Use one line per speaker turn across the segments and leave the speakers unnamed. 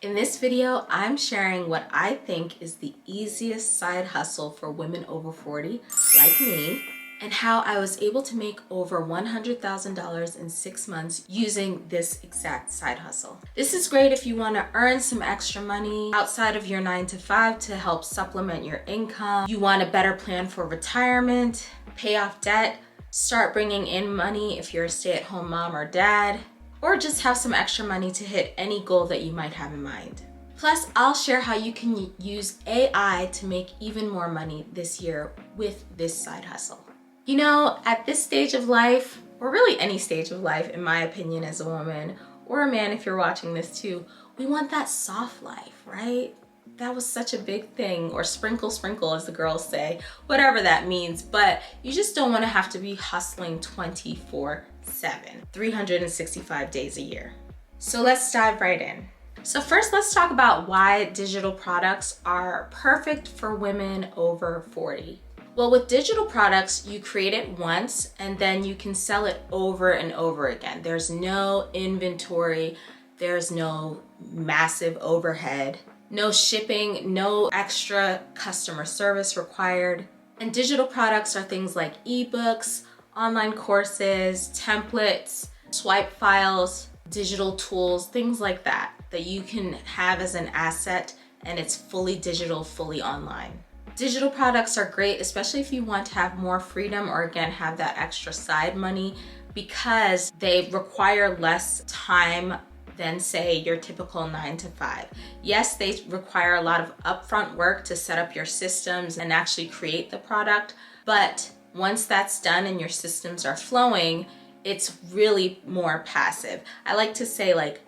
In this video, I'm sharing what I think is the easiest side hustle for women over 40, like me, and how I was able to make over $100,000 in 6 months using this exact side hustle. This is great if you want to earn some extra money outside of your 9 to 5 to help supplement your income. You want a better plan for retirement, pay off debt, start bringing in money if you're a stay-at-home mom or dad, or just have some extra money to hit any goal that you might have in mind. Plus, I'll share how you can use AI to make even more money this year with this side hustle. You know, at this stage of life, or really any stage of life, in my opinion, as a woman, or a man if you're watching this too, we want that soft life, right? That was such a big thing, or sprinkle, sprinkle, as the girls say, whatever that means, but you just don't want to have to be hustling 24/7, 365 days a year. So let's dive right in. So first, let's talk about why digital products are perfect for women over 40. Well, with digital products, you create it once and then you can sell it over and over again. There's no inventory, there's no massive overhead, no shipping, no extra customer service required. And digital products are things like ebooks, online courses, templates, swipe files, digital tools, things like that you can have as an asset, and it's fully digital, fully online. Digital products are great, especially if you want to have more freedom or again, have that extra side money, because they require less time than say your typical 9 to 5. Yes, they require a lot of upfront work to set up your systems and actually create the product, but once that's done and your systems are flowing, it's really more passive. I like to say like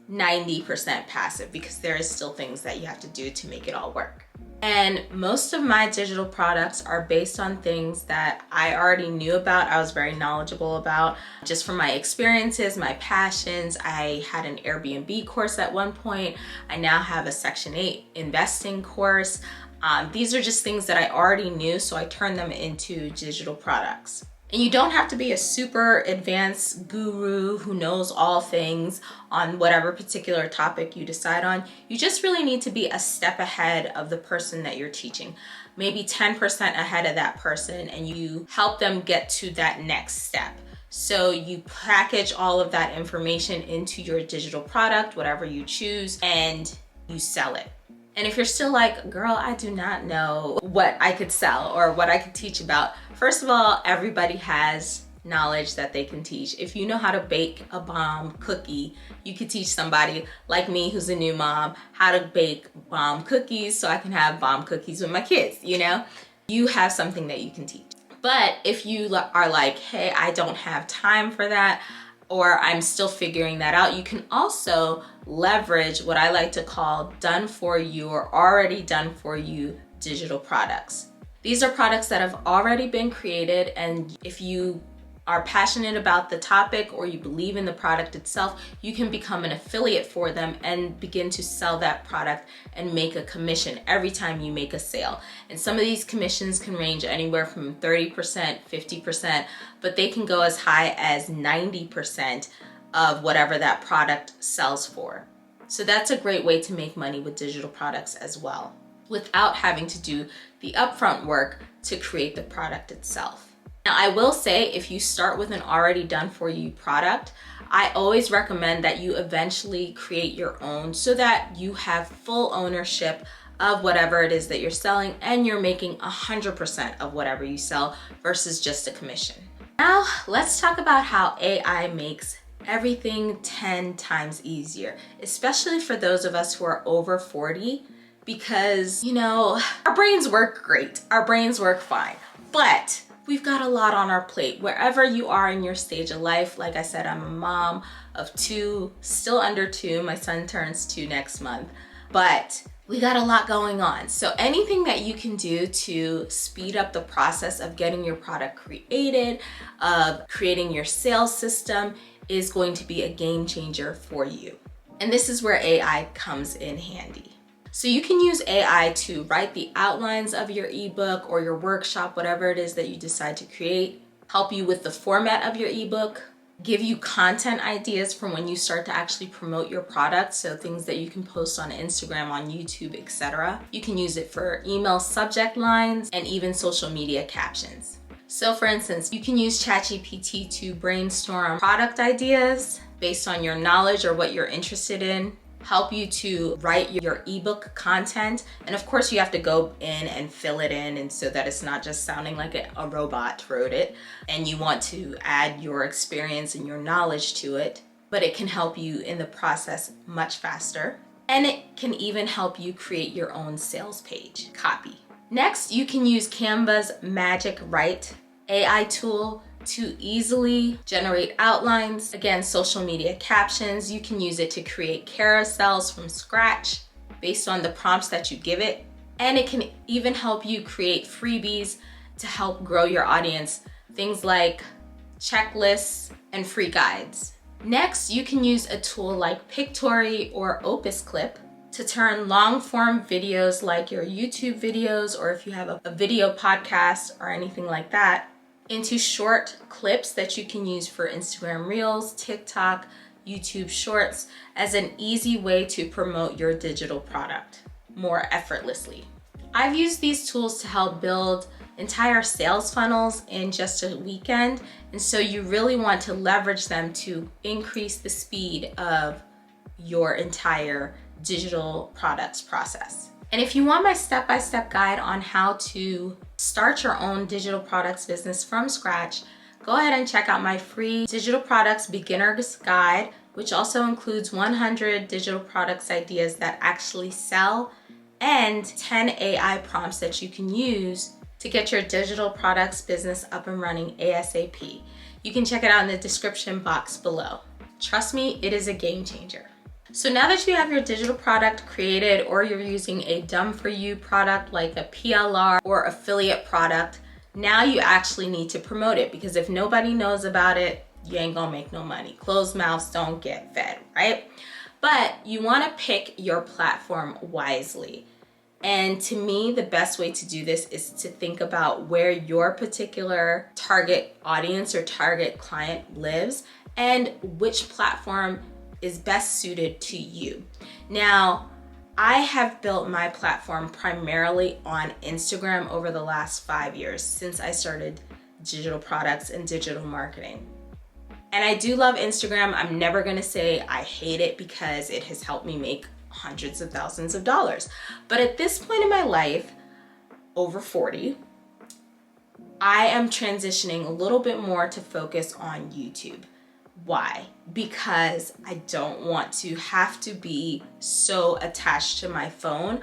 90% passive, because there is still things that you have to do to make it all work. And most of my digital products are based on things that I already knew about, I was very knowledgeable about, just from my experiences, my passions. I had an Airbnb course at one point. I now have a Section 8 investing course. These are just things that I already knew, so I turned them into digital products. And you don't have to be a super advanced guru who knows all things on whatever particular topic you decide on. You just really need to be a step ahead of the person that you're teaching. Maybe 10% ahead of that person, and you help them get to that next step. So you package all of that information into your digital product, whatever you choose, and you sell it. And if you're still like, girl, I do not know what I could sell or what I could teach about, first of all, everybody has knowledge that they can teach. If you know how to bake a bomb cookie, you could teach somebody like me who's a new mom how to bake bomb cookies so I can have bomb cookies with my kids, you know? You have something that you can teach. But if you are like, hey, I don't have time for that, or I'm still figuring that out, you can also leverage what I like to call done for you or already done for you digital products. These are products that have already been created, and if you are passionate about the topic or you believe in the product itself, you can become an affiliate for them and begin to sell that product and make a commission every time you make a sale. And some of these commissions can range anywhere from 30%, 50%, but they can go as high as 90% of whatever that product sells for. So that's a great way to make money with digital products as well, without having to do the upfront work to create the product itself. Now, I will say, if you start with an already done for you product, I always recommend that you eventually create your own so that you have full ownership of whatever it is that you're selling and you're making 100% of whatever you sell versus just a commission. Now, let's talk about how AI makes everything 10 times easier, especially for those of us who are over 40, because, you know, our brains work great, our brains work fine, but we've got a lot on our plate. Wherever you are in your stage of life, like I said, I'm a mom of 2, still under 2. My son turns 2 next month, but we got a lot going on. So anything that you can do to speed up the process of getting your product created, of creating your sales system, is going to be a game changer for you. And this is where AI comes in handy. So you can use AI to write the outlines of your ebook or your workshop, whatever it is that you decide to create, help you with the format of your ebook, give you content ideas for when you start to actually promote your product. So things that you can post on Instagram, on YouTube, etc. You can use it for email subject lines and even social media captions. So for instance, you can use ChatGPT to brainstorm product ideas based on your knowledge or what you're interested in, help you to write your ebook content. And of course you have to go in and fill it in, and so that it's not just sounding like a robot wrote it, and you want to add your experience and your knowledge to it, but it can help you in the process much faster. And it can even help you create your own sales page copy. Next, you can use Canva's Magic Write AI tool to easily generate outlines. Again, social media captions. You can use it to create carousels from scratch based on the prompts that you give it. And it can even help you create freebies to help grow your audience. Things like checklists and free guides. Next, you can use a tool like Pictory or Opus Clip to turn long form videos like your YouTube videos, or if you have a video podcast or anything like that, into short clips that you can use for Instagram Reels, TikTok, YouTube Shorts as an easy way to promote your digital product more effortlessly. I've used these tools to help build entire sales funnels in just a weekend, and so you really want to leverage them to increase the speed of your entire digital products process. And if you want my step-by-step guide on how to start your own digital products business from scratch, go ahead and check out my free digital products beginner's guide, which also includes 100 digital products ideas that actually sell and 10 AI prompts that you can use to get your digital products business up and running ASAP. You can check it out in the description box below. Trust me, it is a game changer. So now that you have your digital product created, or you're using a done for you product like a PLR or affiliate product, now you actually need to promote it, because if nobody knows about it, you ain't gonna make no money. Closed mouths don't get fed, right? But you wanna pick your platform wisely. And to me, the best way to do this is to think about where your particular target audience or target client lives and which platform is best suited to you. Now, I have built my platform primarily on Instagram over the last 5 years since I started digital products and digital marketing. And I do love Instagram. I'm never gonna say I hate it, because it has helped me make hundreds of thousands of dollars. But at this point in my life, over 40, I am transitioning a little bit more to focus on YouTube. Why? Because I don't want to have to be so attached to my phone.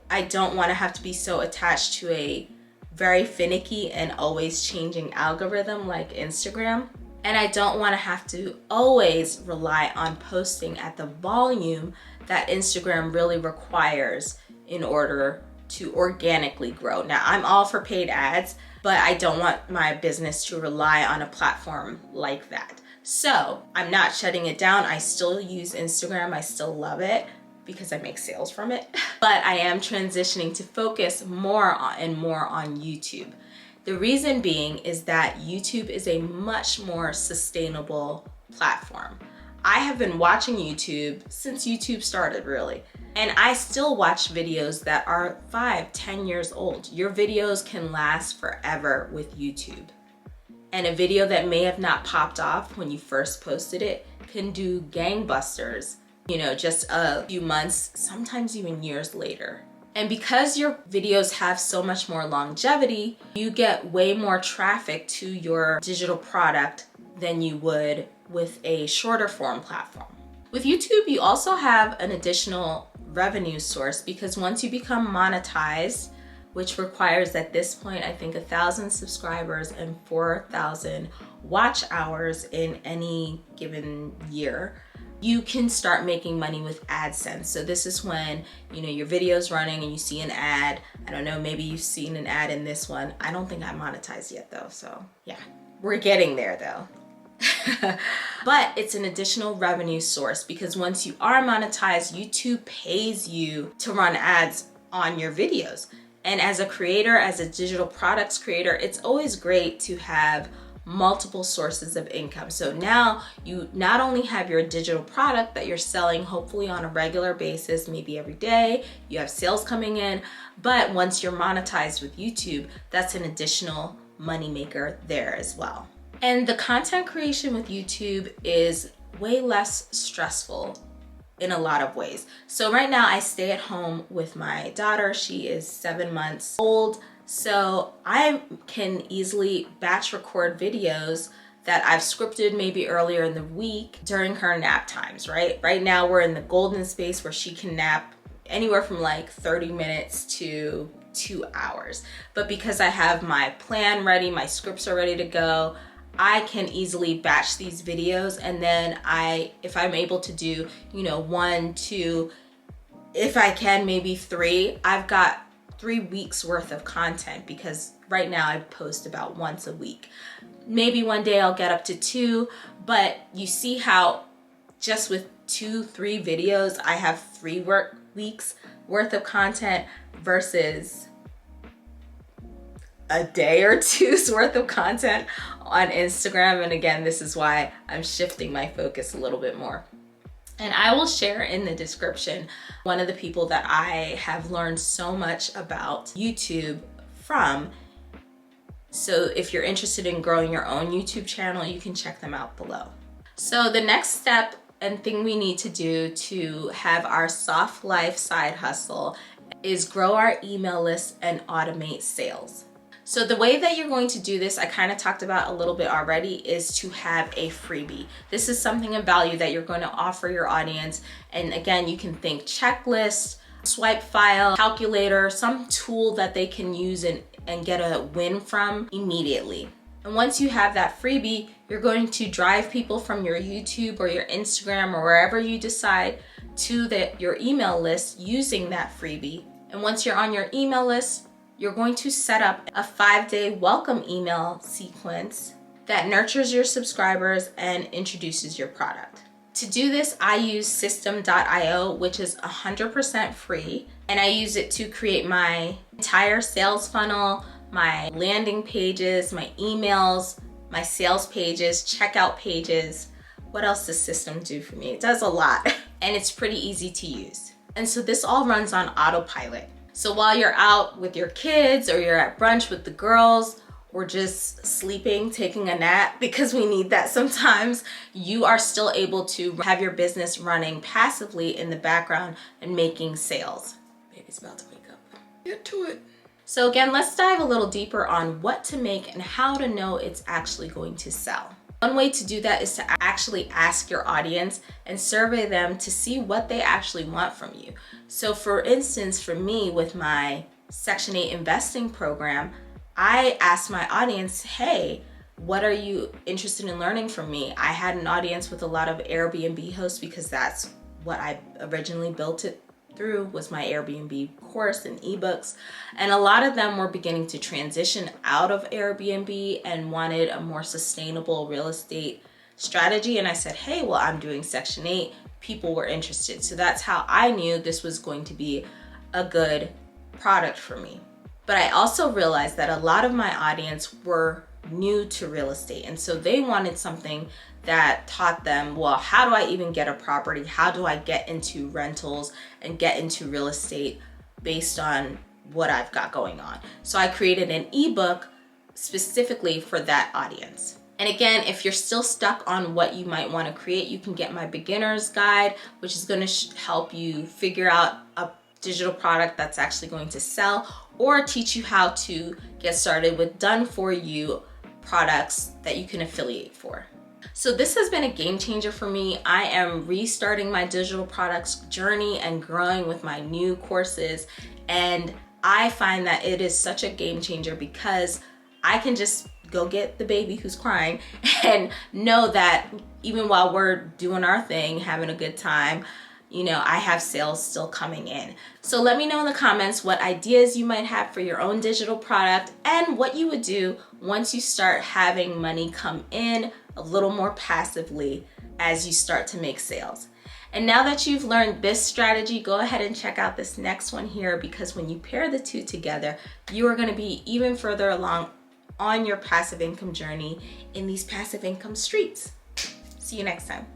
I don't want to have to be so attached to a very finicky and always changing algorithm like Instagram. And I don't want to have to always rely on posting at the volume that Instagram really requires in order to organically grow. Now, I'm all for paid ads, but I don't want my business to rely on a platform like that. So I'm not shutting it down. I still use Instagram. I still love it because I make sales from it. But I am transitioning to focus more and more on YouTube. The reason being is that YouTube is a much more sustainable platform. I have been watching YouTube since YouTube started, really. And I still watch videos that are 5-10 years old. Your videos can last forever with YouTube. And a video that may have not popped off when you first posted it can do gangbusters, just a few months, sometimes even years later. And because your videos have so much more longevity, you get way more traffic to your digital product than you would with a shorter form platform. With YouTube, you also have an additional revenue source, because once you become monetized, which requires at this point, I think 1,000 subscribers and 4,000 watch hours in any given year, you can start making money with AdSense. So this is when, your video's running and you see an ad. I don't know, maybe you've seen an ad in this one. I don't think I monetized yet though. So yeah, we're getting there though. But it's an additional revenue source, because once you are monetized, YouTube pays you to run ads on your videos. And as a creator, as a digital products creator, it's always great to have multiple sources of income. So now you not only have your digital product that you're selling hopefully on a regular basis, maybe every day, you have sales coming in, but once you're monetized with YouTube, that's an additional money maker there as well. And the content creation with YouTube is way less stressful in a lot of ways. So right now I stay at home with my daughter. She is 7 months old. So I can easily batch record videos that I've scripted maybe earlier in the week during her nap times, right? Right now we're in the golden space where she can nap anywhere from like 30 minutes to 2 hours. But because I have my plan ready, my scripts are ready to go, I can easily batch these videos, and then if I'm able to do, 1, 2, if I can, maybe 3, I've got 3 weeks worth of content, because right now I post about once a week. Maybe one day I'll get up to 2, but you see how just with 2, 3 videos, I have 3 weeks worth of content versus a day or two's worth of content on Instagram. And again, this is why I'm shifting my focus a little bit more. And I will share in the description one of the people that I have learned so much about YouTube from. So if you're interested in growing your own YouTube channel, you can check them out below. So the next step and thing we need to do to have our soft life side hustle is grow our email list and automate sales. So the way that you're going to do this, I kind of talked about a little bit already, is to have a freebie. This is something of value that you're going to offer your audience. And again, you can think checklist, swipe file, calculator, some tool that they can use and get a win from immediately. And once you have that freebie, you're going to drive people from your YouTube or your Instagram or wherever you decide to your email list using that freebie. And once you're on your email list, you're going to set up a 5-day welcome email sequence that nurtures your subscribers and introduces your product. To do this, I use system.io, which is 100% free, and I use it to create my entire sales funnel, my landing pages, my emails, my sales pages, checkout pages. What else does system do for me? It does a lot, and it's pretty easy to use. And so this all runs on autopilot. So while you're out with your kids or you're at brunch with the girls or just sleeping, taking a nap, because we need that sometimes, you are still able to have your business running passively in the background and making sales. Baby's about to wake up. Get to it. So again, let's dive a little deeper on what to make and how to know it's actually going to sell. One way to do that is to actually ask your audience and survey them to see what they actually want from you. So for instance, for me with my Section 8 investing program, I asked my audience, hey, what are you interested in learning from me? I had an audience with a lot of Airbnb hosts because that's what I originally built it through, was my Airbnb course and ebooks. And a lot of them were beginning to transition out of Airbnb and wanted a more sustainable real estate strategy. And I said, hey, well, I'm doing Section 8. People were interested. So that's how I knew this was going to be a good product for me. But I also realized that a lot of my audience were new to real estate. And so they wanted something that taught them, well, how do I even get a property? How do I get into rentals and get into real estate based on what I've got going on? So I created an ebook specifically for that audience. And again, if you're still stuck on what you might want to create, you can get my beginner's guide, which is going to help you figure out a digital product that's actually going to sell, or teach you how to get started with done for you products that you can affiliate for. So this has been a game changer for me. I am restarting my digital products journey and growing with my new courses. And I find that it is such a game changer because I can just go get the baby who's crying and know that even while we're doing our thing, having a good time, I have sales still coming in. So let me know in the comments what ideas you might have for your own digital product and what you would do once you start having money come in a little more passively as you start to make sales. And now that you've learned this strategy, go ahead and check out this next one here, because when you pair the two together, you are going to be even further along on your passive income journey in these passive income streets. See you next time.